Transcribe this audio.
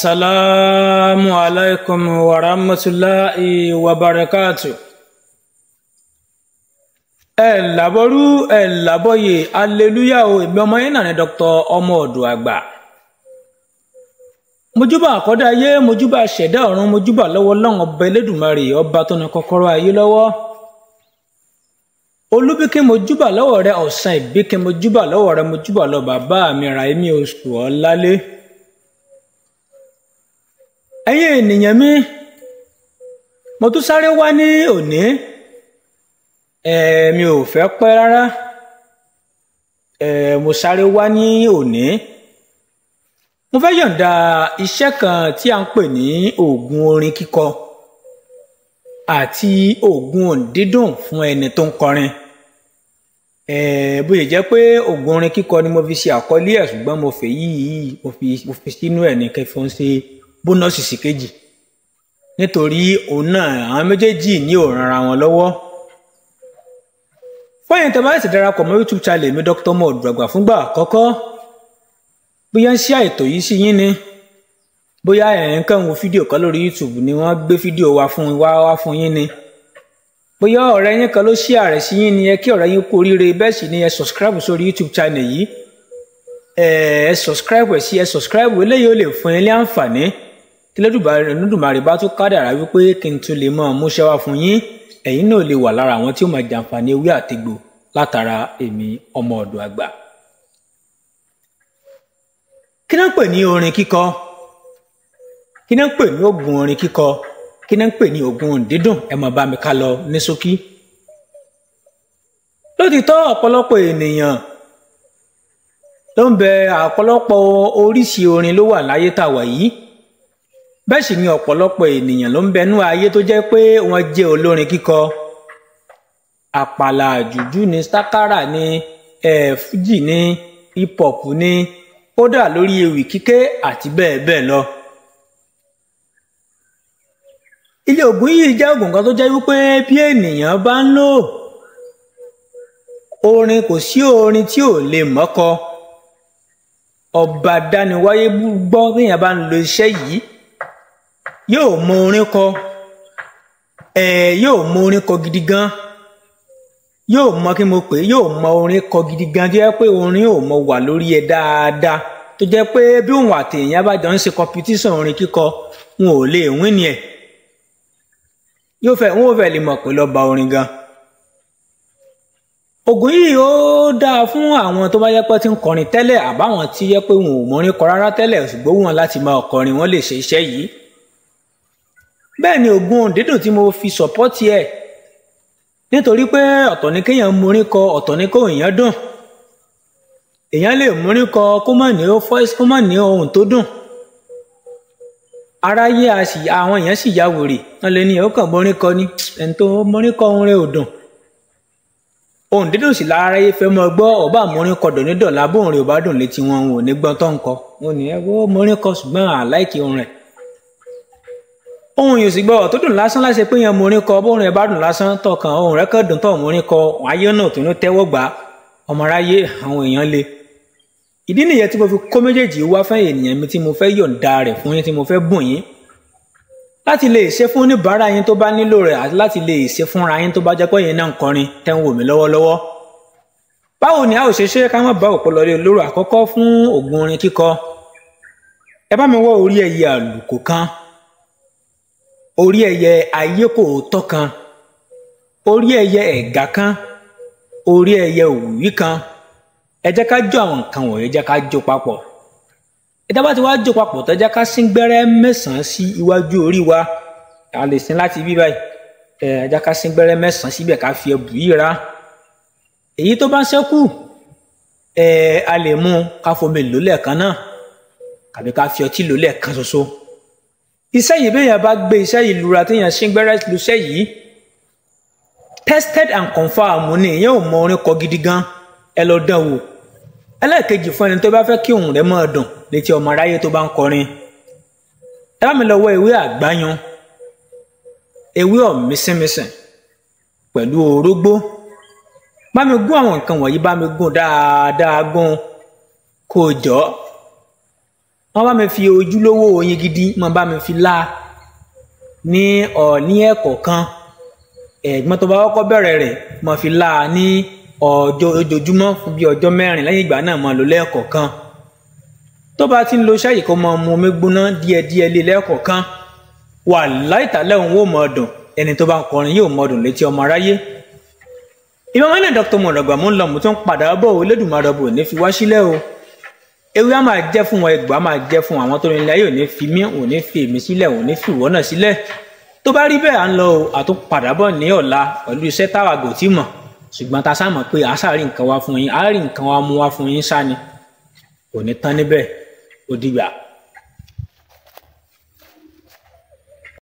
Assalamu alaikum wa rahmatullahi wa barakatuh. Laboru laboye hallelujah o èmi ọmọ yín náà ni Dr. ọmọ ọ̀dọ̀ àgbà. Mojúbà àkọ́dá ayé, mojúbà ṣẹ̀dá ọ̀run, mojúbà lọ́wọ́ Ọlọ́run ọba Elédùmarè ọba tó ní kọ́kọ́rọ́ ayé lọ́wọ́. Olúbíkí mojúbà lọ́wọ́ rẹ, ọ̀sán ìbíkí mojúbà lọ́wọ́ rẹ, mojúbà lọ bàbá mi Ràímí oṣù ọ̀lálé. Ẹ̀yin ènìyàn mi, mo tún sáré wá ní òní. Mi ò fẹ́ pẹ́ rárá. Mo sáré wá ní òní. Mo fẹ́ yọ̀ǹda iṣẹ́ kan tí a ń pè ní Ogun Orin Kíkọ àti Ogun Dídùn fún ẹni tó ń kọrin. Bó ṣe jẹ́ pé Ogun Orin Kíkọ ni mo fi ṣe àkọlé ẹ̀, ṣùgbọ́n mo fẹ́ yìí mo fi sínú ẹ̀ ní kẹfọ́n ṣe bónọ́ọ̀sì sí kejì nítorí òun náà àwọn méjèèjì ní ò ran ara wọn lọ́wọ́. Fọ́yìn tẹ́ bá sì darapọ̀ mọ́ YouTube channel mi Dr. ọmọ ọ̀dọ̀ àgbà fúngbà àkọ́kọ́, bóyá ń ṣe àìtò yìí sí yín ni, bóyá ẹ̀yin kàn wo fídíò kan lórí YouTube ni wọ́n gbé fídíò wá fún yín ni, bóyá ọ̀rẹ́ yín kan ló share rẹ̀ sí yín ni, ẹ kí ọ̀rẹ́ yín kú oríire, bẹ́ẹ̀ sì ni ẹ subscribe sórí YouTube channel yìí. Ẹ subscribe eléyìí ó lè fún yín ní àǹfààní tí Olódùmarè bá tún kádàrá wípé kí n tún lè mọ múṣẹ́ wá fún yín, ẹ̀yin náà lè wà lára àwọn tí ó máa jàǹfààní ewé àtegbò látara èmi ọmọ ọ̀dọ̀ àgbà. Kí náà ń pè ní orin kíkọ? Kí náà ń pè ní ogun orin kíkọ? Kí náà ń pè ní ogun dídùn? Ẹ máa bá mi ká lọ ní ṣókí. Lótìtọ́ ọ̀pọ̀lọpọ̀ ènìyàn ló ń bẹ, ọ̀pọ̀lọpọ̀ oríṣi orin ló wà láyé tàwa yìí. Bẹ́ẹ̀ sì ni ọ̀pọ̀lọpọ̀ ènìyàn ló ń bẹ nú ayé tó jẹ́ pé wọ́n jẹ́ olórin kíkọ. Àpàlà, jùjú ni, sákárà ni, fújì ni, hip hop ni, kódà lórí ewì kíké àti bẹ́ẹ̀ bẹ́ẹ̀ lọ. Ilé ògùn yìí jẹ́ ògùn kan tó jẹ́ wípé bí ènìyàn bá ń lò orin, kò sí orin tí ò lè mọ́kọ. Ọba dániwáyé gbọ́ téèyàn bá ń lo iṣẹ́ yìí yóò mọ orin kọ, yóò mọ orin kọ gidi gan, yóò mọ kí mo pè é, yóò mọ orin kọ gidi gan, tó jẹ́ pé orin ò mọ wà lórí ẹ dáadáa, tó jẹ́ pé bí òun àti èèyàn bá jọ ń ṣe competition orin kíkọ wọn ò lè win ni ẹ̀, wọn ò fẹ́ lè mọ̀ pé lọ́ba orin gan. Ògùn yìí ó dáa fún àwọn tó bá yẹ pé tí ń kọrin tẹ́lẹ̀, àbáwọn tí yẹ pé wọn ò mọrin kọ rárá tẹ́lẹ̀ ṣùgbọ́n wọn láti máa kọrin, wọn lè ṣe iṣẹ́ yìí. Bẹ́ẹ̀ ni Ogun Dídùn tí mo fi sọ̀pọ́tì ẹ̀, nítorí pé ọ̀tọ̀ ni kéèyàn morin kọ, ọ̀tọ̀ ni kéèyàn dùn. Èèyàn lè morin kọ kó má ní voice, kó má ní ohùn tó dùn. Aráyé àwọn èèyàn sì ya wèrè, wọn lè ní ẹ̀ ó kàn morin kọ ni, ẹni tó morin kọ ohùn rẹ̀ ò dùn. Ohun dídùn sì lára ayé fẹ́ mọ́ gbọ́, ọba àmọ́rin kọ dọ̀ ní dọ̀là bóun rẹ̀ ò bá dùn létí wọn ò ní gbọ́n tó ń kọ. Wọn ní ẹwọ́ mọ́rin kọ ṣùgbọ́n àláìkí ohun rẹ̀. Ohun yóò sì gbọ́ tó dùn lásán láṣẹ pé yẹn mọ́rin kọ, bóun rẹ̀ bá dùn lásán tọkàn ohun rẹ̀ kàn dùn tọ̀ mọ́rin kọ, ayé náà tó ní tẹ́wọ́ gbà ọmọ aráyé àwọn èèyàn le. Ìdí nìyẹn tí mo fi kó méjèèjì wá fún ènìyàn mi tí mo fẹ́ yọ̀ǹda rẹ̀ fún yín, tí mo fẹ́ bùn yín láti lè ṣe fún oníbàárà yín tó bá nílò rẹ̀ àti láti lè ṣe fúnra yín tó bá jẹ́ pé yín náà ń kọrin tẹ́ ń wò mí lọ́wọ́lọ́wọ́. Báwo ni a ò ṣe ká má bá òpólọ́lé olóró àkọ́kọ́ fún Ogun Orin Kíkọ? Ẹ bá mi wọ́ orí ẹyẹ àlùkò kan, orí ẹyẹ ayékòótọ́ kan, orí ẹyẹ ẹ̀gà kan, orí ẹyẹ òwúwí kan. Ẹ jẹ́ ká jó àwọn nǹkan wọ̀nyí, ẹ jẹ́ ká jó papọ̀. Ẹ dábàá tí wàá jó papọ̀ tó jẹ́ ká sín gbẹ́rẹ́ mẹ́sàn-án sí iwájú orí wa. A lè sín láti bí báyìí. Ẹ jẹ́ ká sín gbẹ́rẹ́ mẹ́sàn-án síbẹ̀ ká fi ẹbù yìí ra. Èyí tó bá ń ṣẹ́kù a lè mú ká fomi lò lẹ́ẹ̀kan náà tàbí ká fi ọtí lò lẹ́ẹ̀kan ṣoṣo. Iṣẹ́ yìí béèyàn bá gbé iṣẹ́ yìí lura téèyàn sín gbẹ́rẹ́ lu iṣẹ́ yìí, tested and confirmed ní ìyẹn ò mọ orin kọ gidi gan, ẹ lọ dán wò. Ẹlẹ́ẹ̀kejì fún ẹni tó bá fẹ́ kí ohùn rẹ̀ máa dùn létí ọmọ aráyé tó bá ń kọrin, ẹ bá mi lọ wọ ewé àgbáyan, ewé ọ̀mísínmísìn pẹ̀lú orógbó. Bá mi gún àwọn nǹkan wọ̀nyí, bá mi gún dáadáa, gún kó jọ. Wọ́n bá mi fi ojúlówó oyin gidi, wọ́n bá mi fi lá ní ẹ̀kọ̀ọ̀kan. Ẹ̀gbọ́n tó bá kọ́kọ́ bẹ̀rẹ̀ rẹ̀, mo fi lá ní ojoojúmọ́ fún bí ọjọ́ 4, lẹ́yìn ìgbà náà mo lò lẹ́ẹ̀kọ̀ọ̀kan. Tó bá ti ń lo ṣáyì kó máa mu omi gbóná díẹ̀díẹ̀ lé lẹ́ẹ̀kọ̀ọ̀kan, wàláhì tàláhì òun ó máa dùn, ẹni tó bá ń kọrin yóò máa dùn létí ọmọ aráyé. Ìmọ̀ ní Dr. Mọ̀rọ̀gbà mú ń lọ, mo tún padà bọ̀ Olódùmarè bò ní fi wá sílẹ̀ o. Ewé á máa jẹ́ fún wọn, egbò á máa jẹ́ fún àwọn tó ní ilé ayé, ò ní fi mí, ò ní fi èmi sílẹ̀, ò ní fi ìwọ náà sílẹ̀. Tó bá rí bẹ́ẹ̀, à ń lọ o, àtún padà bọ̀ ní ọ̀la pẹ̀lú iṣẹ́ táwa gò tí mọ̀, ṣùgbọ́n ta sá mọ̀ pé a sá rí nǹkan wá fún yín, a rí nǹkan wá mú wá fún yín sá ni, kò ní tán níbẹ̀, ó dìgbà.